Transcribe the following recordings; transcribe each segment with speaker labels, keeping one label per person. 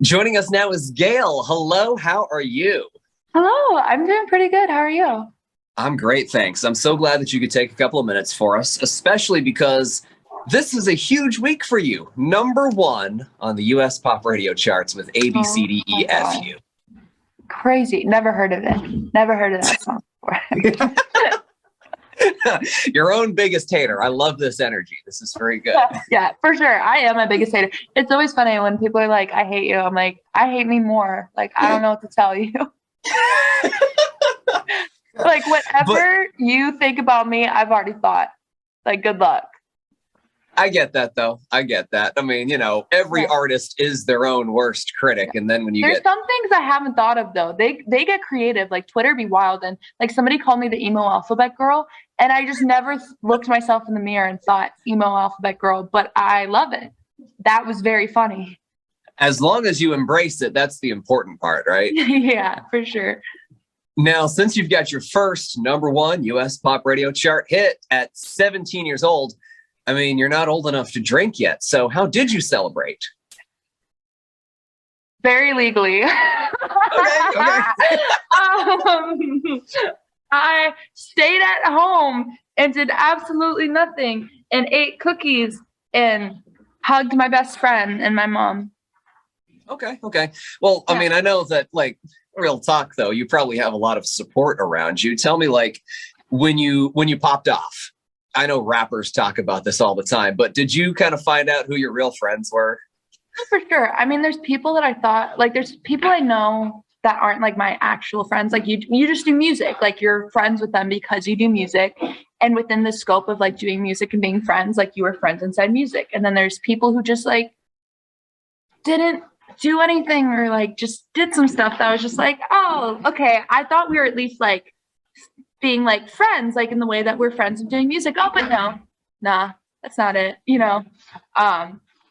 Speaker 1: Joining us now is Gail. Hello, how are you?
Speaker 2: Hello, I'm doing pretty good. How are you?
Speaker 1: I'm great, thanks. I'm so glad that you could take a couple of minutes for us, especially because this is a huge week for you. Number one on the US pop radio charts with A B C
Speaker 2: Oh
Speaker 1: D
Speaker 2: my
Speaker 1: E F
Speaker 2: God.
Speaker 1: U.
Speaker 2: Crazy. Never heard of it. Never heard of that song before.
Speaker 1: Your own biggest hater. I love this energy. This is very good.
Speaker 2: Yeah, for sure. I am my biggest hater. It's always funny when people are like, I hate you. I'm like, I hate me more. Like, I don't know what to tell you. Like,
Speaker 1: But
Speaker 2: whatever you think about me, I've already thought. Like, good luck.
Speaker 1: I get that, though. I get that. I mean, every
Speaker 2: Yeah.
Speaker 1: artist is their own worst critic. And then when you
Speaker 2: There's
Speaker 1: get,
Speaker 2: some things I haven't thought of though. They get creative. Like Twitter be wild, and like somebody called me the emo alphabet girl, and I just never looked myself in the mirror and thought emo alphabet girl. But I love it. That was very funny.
Speaker 1: as long as you embrace it, that's the important part, right?
Speaker 2: Yeah, for sure.
Speaker 1: Now, since you've got your first number one US pop radio chart hit at 17 years old, I mean, you're not old enough to drink yet. So, how did you celebrate?
Speaker 2: Very legally.
Speaker 1: Okay.
Speaker 2: um, I stayed at home and did absolutely nothing and ate cookies and hugged my best friend and my mom.
Speaker 1: Okay. Well, I
Speaker 2: Yeah.
Speaker 1: mean, I know that, like, real talk, though, you probably have a lot of support around you. Tell me, like, when you popped off. I know rappers talk about this all the time, but did you kind of find out who your real friends were?
Speaker 2: For sure. I mean, there's people that I thought like there's people I know that aren't like my actual friends. Like you just do music. Like you're friends with them because you do music. And within the scope of like doing music and being friends, like you were friends inside music. And then there's people who just like didn't do anything or like just did some stuff that was just like, oh, okay. I thought we were at least like being like friends, like in the way that we're friends and doing music. Oh, but no, nah, that's not it.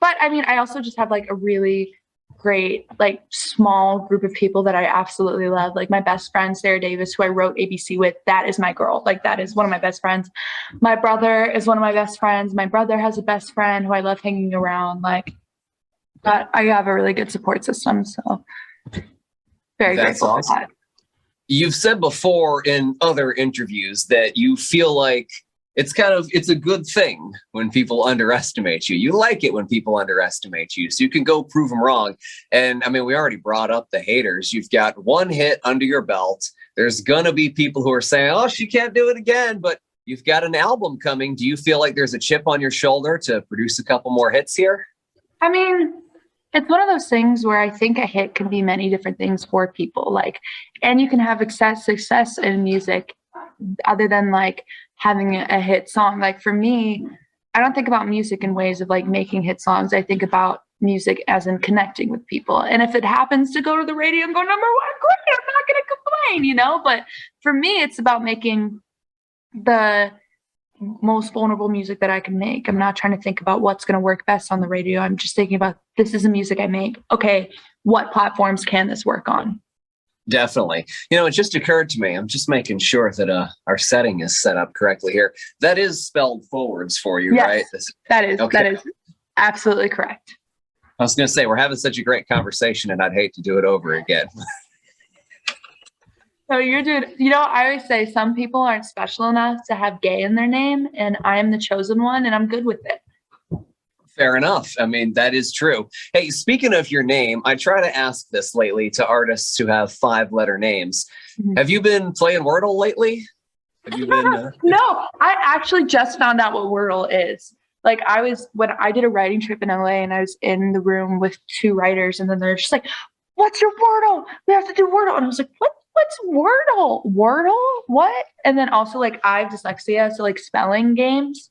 Speaker 2: But I mean, I also just have like a really great, like small group of people that I absolutely love. Like my best friend, Sarah Davis, who I wrote ABC with, that is my girl. Like that is one of my best friends. My brother is one of my best friends. My brother has a best friend who I love hanging around. Like, but I have a really good support system. So very
Speaker 1: That's
Speaker 2: grateful for
Speaker 1: awesome.
Speaker 2: that.
Speaker 1: You've said before in other interviews that you feel like it's a good thing when people underestimate you. You like it when people underestimate you, so you can go prove them wrong. And I mean, we already brought up the haters. You've got one hit under your belt. There's gonna be people who are saying, "Oh, she can't do it again," but you've got an album coming. Do you feel like there's a chip on your shoulder to produce a couple more hits here?
Speaker 2: I mean, it's one of those things where I think a hit can be many different things for people. Like, and you can have success in music other than like having a hit song. Like for me, I don't think about music in ways of like making hit songs. I think about music as in connecting with people. And if it happens to go to the radio and go number one, great, I'm not going to complain. But for me, it's about making the most vulnerable music that I can make. I'm not trying to think about what's going to work best on the radio. I'm just thinking about this is the music I make. Okay, what platforms can this work on?
Speaker 1: Definitely. It just occurred to me. I'm just making sure that our setting is set up correctly here. That is spelled forwards for you,
Speaker 2: Yes,
Speaker 1: right?
Speaker 2: that
Speaker 1: Okay.
Speaker 2: is absolutely correct.
Speaker 1: I was going to say, we're having such a great conversation, and I'd hate to do it over again.
Speaker 2: So you're doing, I always say some people aren't special enough to have gay in their name, and I am the chosen one, and I'm good with it.
Speaker 1: Fair enough. I mean, that is true. Hey, speaking of your name, I try to ask this lately to artists who have 5-letter names.
Speaker 2: Mhm.
Speaker 1: Have you been playing Wordle lately? Have you been?
Speaker 2: No, I actually just found out what Wordle is. Like when I did a writing trip in LA and I was in the room with two writers and then they're just like, what's your Wordle? We have to do Wordle. And I was like, what's Wordle? Wordle? What? And then also like I have dyslexia, so like spelling games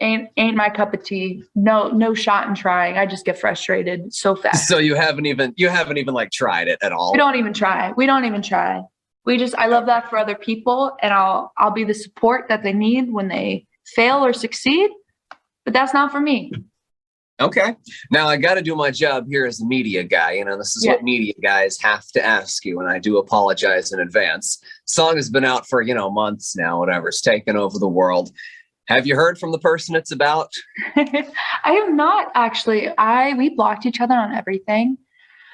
Speaker 2: ain't my cup of tea. No shot in trying. I just get frustrated so fast.
Speaker 1: So you haven't even like tried it at all.
Speaker 2: We don't even try. I love that for other people and I'll be the support that they need when they fail or succeed, but that's not for me.
Speaker 1: Okay. Now I got to do my job here as a media guy. This is
Speaker 2: Yeah.
Speaker 1: what media guys have to ask you, and I do apologize in advance. Song has been out for, months now, whatever. It's taken over the world. Have you heard from the person it's about?
Speaker 2: I have not actually. We blocked each other on everything.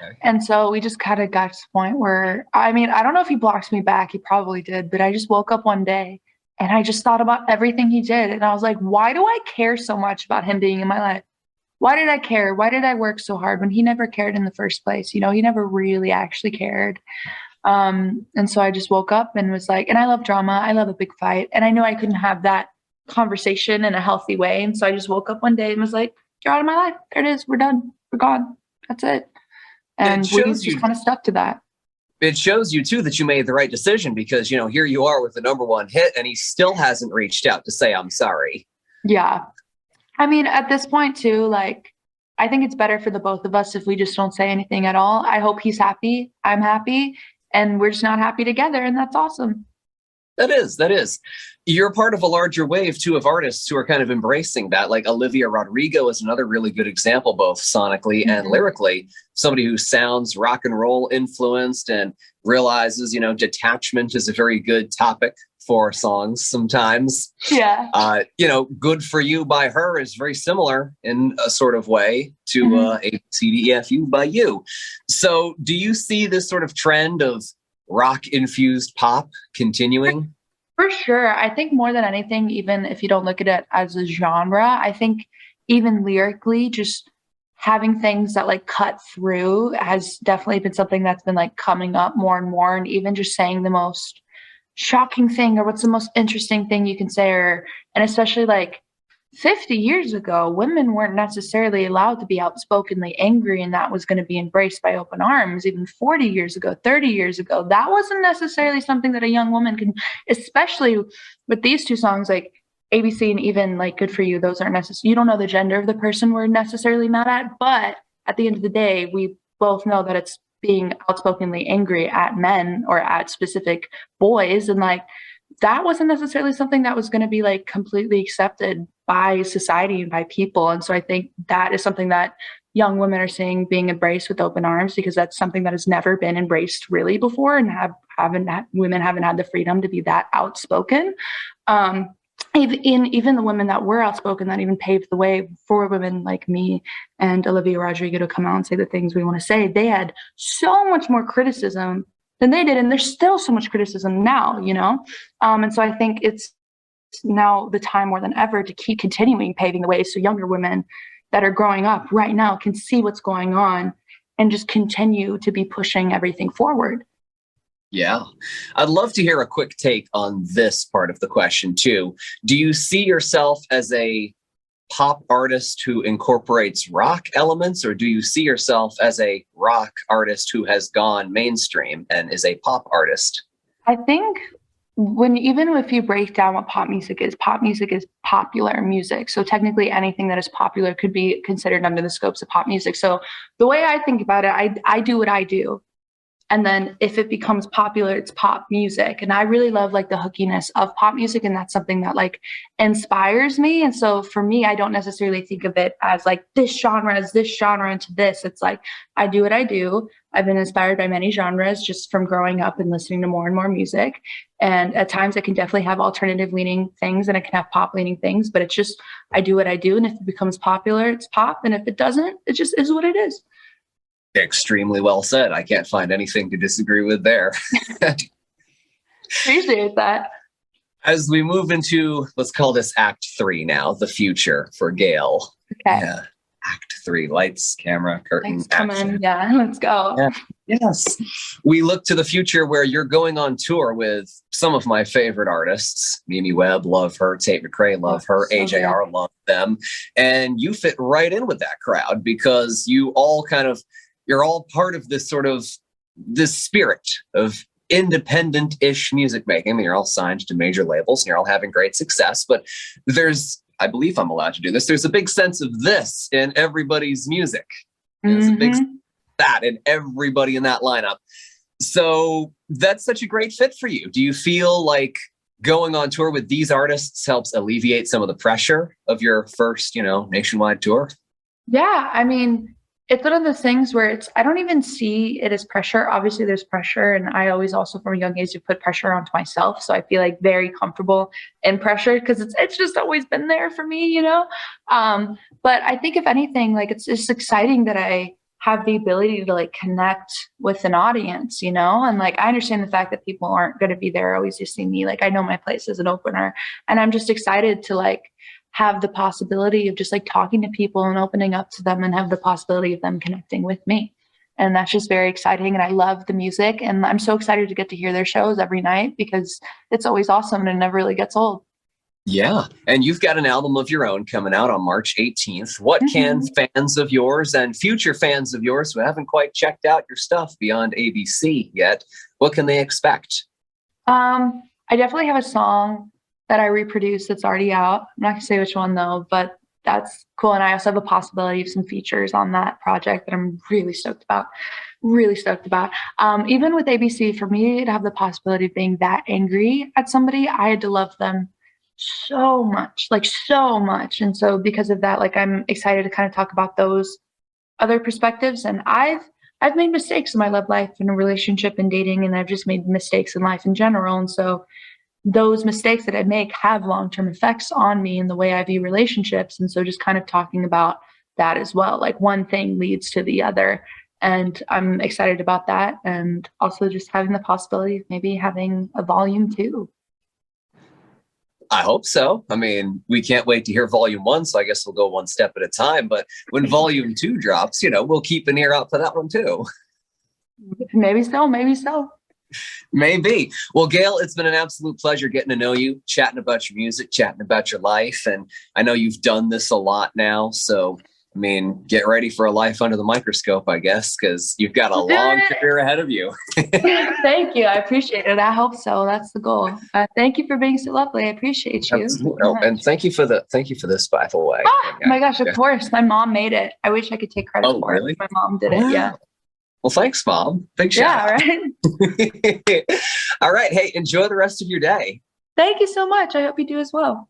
Speaker 1: Okay.
Speaker 2: And so we just kind of got to the point where, I mean, I don't know if he blocked me back. He probably did, but I just woke up one day and I just thought about everything he did. And I was like, why do I care so much about him being in my life? Why did I care? Why did I work so hard when he never cared in the first place? You know, he never really actually cared. And so I just woke up and was like, and I love drama. I love a big fight. And I knew I couldn't have that conversation in a healthy way. And so I just woke up one day and was like, you're out of my life. There it is. We're done. We're gone. That's it.
Speaker 1: It
Speaker 2: And we
Speaker 1: shows
Speaker 2: just
Speaker 1: you
Speaker 2: kind of stuck to that.
Speaker 1: it shows you too that you made the right decision because, here you are with the number one hit and he still hasn't reached out to say, I'm sorry.
Speaker 2: Yeah. I mean, at this point too, like, I think it's better for the both of us if we just don't say anything at all. I hope he's happy. I'm happy. And we're just not happy together. And that's awesome.
Speaker 1: That is. You're part of a larger wave too of artists who are kind of embracing that. Like Olivia Rodrigo is another really good example, both sonically and lyrically. Somebody who sounds rock and roll influenced and realizes, detachment is a very good topic for songs sometimes.
Speaker 2: Yeah.
Speaker 1: Good for You by her is very similar in a sort of way to ABCDEFU by You. So do you see this sort of trend of rock infused pop continuing?
Speaker 2: For sure. I think more than anything, even if you don't look at it as a genre, I think even lyrically, just having things that like cut through has definitely been something that's been like coming up more and more. And even just saying the most shocking thing or what's the most interesting thing you can say, and especially like 50 years ago, women weren't necessarily allowed to be outspokenly angry, and that was going to be embraced by open arms. Even 40 years ago, 30 years ago, that wasn't necessarily something that a young woman can, especially with these two songs, like ABC and even like Good For You. Those aren't necessarily, you don't know the gender of the person we're necessarily mad at, but at the end of the day, we both know that it's being outspokenly angry at men or at specific boys. And like, that wasn't necessarily something that was going to be like completely accepted by society and by people. And so I think that is something that young women are seeing being embraced with open arms, because that's something that has never been embraced really before, and women haven't had the freedom to be that outspoken. Even the women that were outspoken, that even paved the way for women like me and Olivia Rodrigo to come out and say the things we want to say, they had so much more criticism than they did. And there's still so much criticism now, And so I think it's now the time more than ever to keep continuing paving the way so younger women that are growing up right now can see what's going on and just continue to be pushing everything forward.
Speaker 1: Yeah. I'd love to hear a quick take on this part of the question too. Do you see yourself as a pop artist who incorporates rock elements, or do you see yourself as a rock artist who has gone mainstream and is a pop artist?
Speaker 2: I think even if you break down what pop music is popular music. So technically anything that is popular could be considered under the scopes of pop music. So the way I think about it, I do what I do. And then if it becomes popular, it's pop music. And I really love like the hookiness of pop music. And that's something that like inspires me. And so for me, I don't necessarily think of it as like this genre into this. It's like, I do what I do. I've been inspired by many genres just from growing up and listening to more and more music. And at times it can definitely have alternative leaning things and it can have pop leaning things, but it's just, I do what I do. And if it becomes popular, it's pop. And if it doesn't, it just is what it is.
Speaker 1: Extremely well said. I can't find anything to disagree with there.
Speaker 2: Appreciate that.
Speaker 1: As we move into, let's call this Act 3 now, the future for Gail.
Speaker 2: Okay.
Speaker 1: Yeah. Act 3, lights, camera, curtain,
Speaker 2: come
Speaker 1: action.
Speaker 2: in. Yeah, let's go.
Speaker 1: Yeah. Yes. We look to the future where you're going on tour with some of my favorite artists. Mimi Webb, love her. Tate McRae, love her.
Speaker 2: So
Speaker 1: AJR,
Speaker 2: good.
Speaker 1: love them. And you fit right in with that crowd because you're all part of this sort of this spirit of independent-ish music making. I mean, you're all signed to major labels and you're all having great success, but I believe I'm allowed to do this. There's a big sense of this in everybody's music. There's a big that in everybody in that lineup. So that's such a great fit for you. Do you feel like going on tour with these artists helps alleviate some of the pressure of your first, nationwide tour?
Speaker 2: Yeah, I mean, it's one of those things where I don't even see it as pressure. Obviously, there's pressure. And I always also, from a young age, have put pressure onto myself. So I feel like very comfortable in pressure because it's just always been there for me, But I think if anything, like it's exciting that I have the ability to like connect with an audience, you know? And like I understand the fact that people aren't going to be there always to see me. Like I know my place as an opener, and I'm just excited to like have the possibility of just like talking to people and opening up to them and have the possibility of them connecting with me. And that's just very exciting. And I love the music, and I'm so excited to get to hear their shows every night because it's always awesome and it never really gets old.
Speaker 1: Yeah. And you've got an album of your own coming out on March 18th. What can fans of yours and future fans of yours who haven't quite checked out your stuff beyond ABC yet, what can they expect?
Speaker 2: I definitely have a song that I reproduced that's already out. I'm not gonna say which one though, but that's cool. And I also have a possibility of some features on that project that I'm really stoked about. Really stoked about. Even with ABC, for me to have the possibility of being that angry at somebody, I had to love them so much, like so much. And so because of that, like I'm excited to kind of talk about those other perspectives. And I've made mistakes in my love life and a relationship and dating, and I've just made mistakes in life in general. And so those mistakes that I make have long-term effects on me in the way I view relationships. And so just kind of talking about that as well. Like one thing leads to the other. And I'm excited about that. And also just having the possibility of maybe having a volume 2.
Speaker 1: I hope so. I mean, we can't wait to hear volume 1, so I guess we'll go one step at a time. But when volume 2 drops, we'll keep an ear out for that one too.
Speaker 2: Maybe so, maybe so.
Speaker 1: Maybe. Well, Gail, it's been an absolute pleasure getting to know you, chatting about your music, chatting about your life. And I know you've done this a lot now. So, I mean, get ready for a life under the microscope, I guess, because you've got a long career ahead of you.
Speaker 2: Thank you. I appreciate it. I hope so. That's the goal. Thank you for being so lovely. I appreciate you.
Speaker 1: Oh, and thank you for this, by the way.
Speaker 2: Oh my gosh, of course. My mom made it. I wish I could take credit for
Speaker 1: really?
Speaker 2: it. My mom did it. Yeah.
Speaker 1: Well, thanks, Mom. Big shout.
Speaker 2: Yeah, right.
Speaker 1: All right. Hey, enjoy the rest of your day.
Speaker 2: Thank you so much. I hope you do as well.